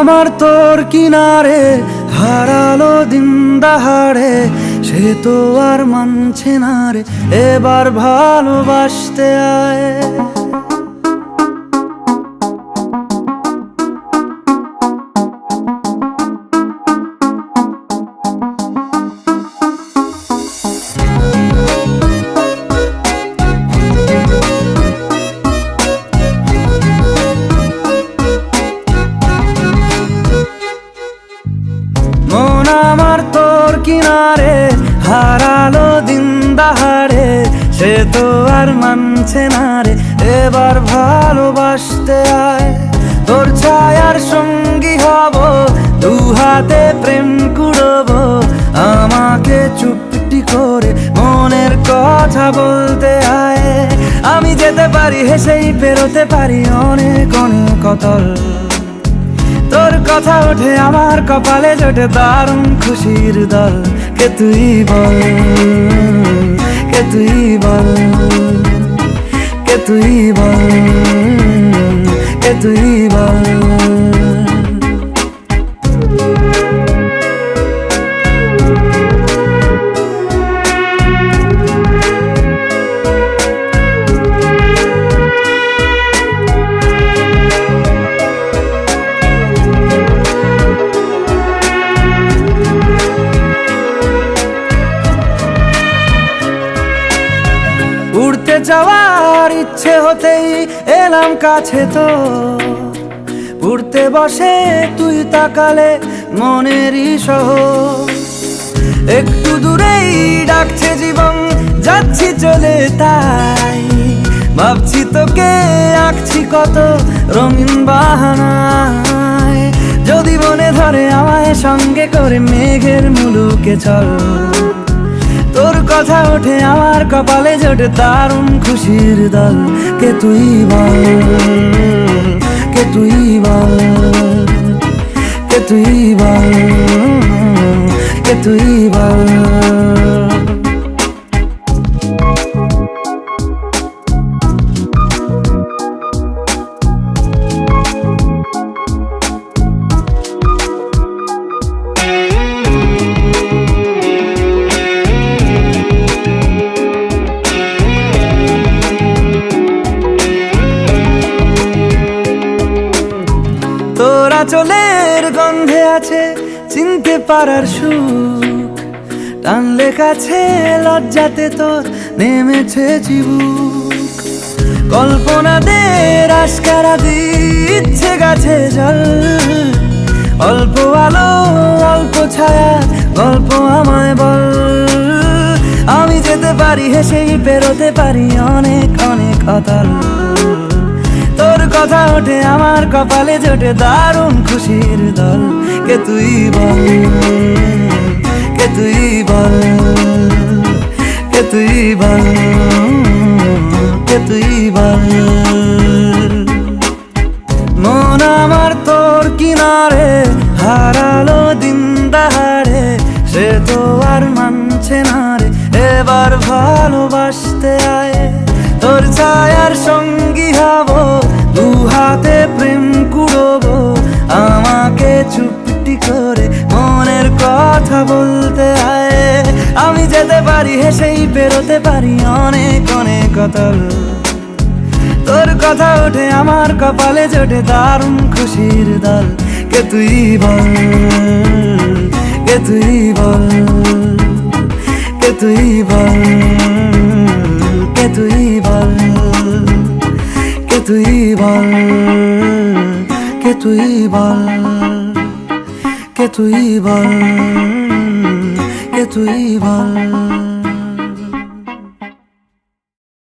আমার তোর কিনারে হারালো দিন দাহাড়ে, সে তো আর মানছে না রে, এবার ভালোবাসতে আয়। মন আমার তোর কিনারে হারালো দিন দাহাড়ে, সে তো আর মানছে না রে, এবার ভালোবাসতে আয়। তোর ছায়ার সঙ্গী হব, দু হাতে প্রেম কুড়বো, আমাকে চুপটি করে মনের কথা বলতে আয়। আমি যেতে পারি হেসেই পেরোতে পারি অনেক অনেক অতল, তোর কথা ওঠে আমার কপালে জোটে দারুণ খুশির দল। কে তুই বল, কে তুই বল, কে তুই বল, কে তুই বল। উড়তে যাওয়ার ইচ্ছে হতেই এলাম কাছে তো, উড়তে বসে তুই তাকালে মনেরই শহর। একটু দূরেই ডাকছে জীবন, যাচ্ছি চলে তাই ভাবছি তোকে আঁকছি কত রঙিন বাহানায়। যদি মনে ধরে আমায় সঙ্গে করে মেঘের মুলুকে চল, তোর কথা ওঠে আমার কপালে জোটে দারুণ খুশির দল। কে তুই বল, কে তুই বল, কে তুই বল, কে তুই বল। তোরা চলের গন্ধে আছে চিনতে পারার সুখ, টানলে কাছে লজ্জাতে তোর নেমেছে চিবুক। কল্পনাদের আশকারা দিচ্ছে গাছে জল, অল্প আলো অল্প ছায়া গল্প আমায় বল। আমি যেতে পারি হেসেই পেরোতে পারি অনেক অনেক অতল, তোর কথা ওঠে আমার কপালে জোটে দারুণ খুশির দল। কে তুই বল, কে তুই বল, কে তুই বল, কে তুই বল। মন আমার তোর কিনারে হারালো দিন দাহাড়ে, সে তো আর মানছে না রে, এবার ভালোবাসতে আয়। তোর ছায়ার সঙ্গী হব, দু হাতে প্রেম কুড়বো, আমাকে চুপটি করে মনের কথা বলতে আয়। আমি যেতে পারি হেসেই পেরোতে পারি অনেক অনেক অতল, তোর কথা ওঠে আমার কপালে জোটে দারুণ খুশির দল। কে তুই বল, কে তুই বল, কে তুই বল, কে তুই বল, কে তুই বল, কে তুই বল, কে তুই বল, কে তুই বল।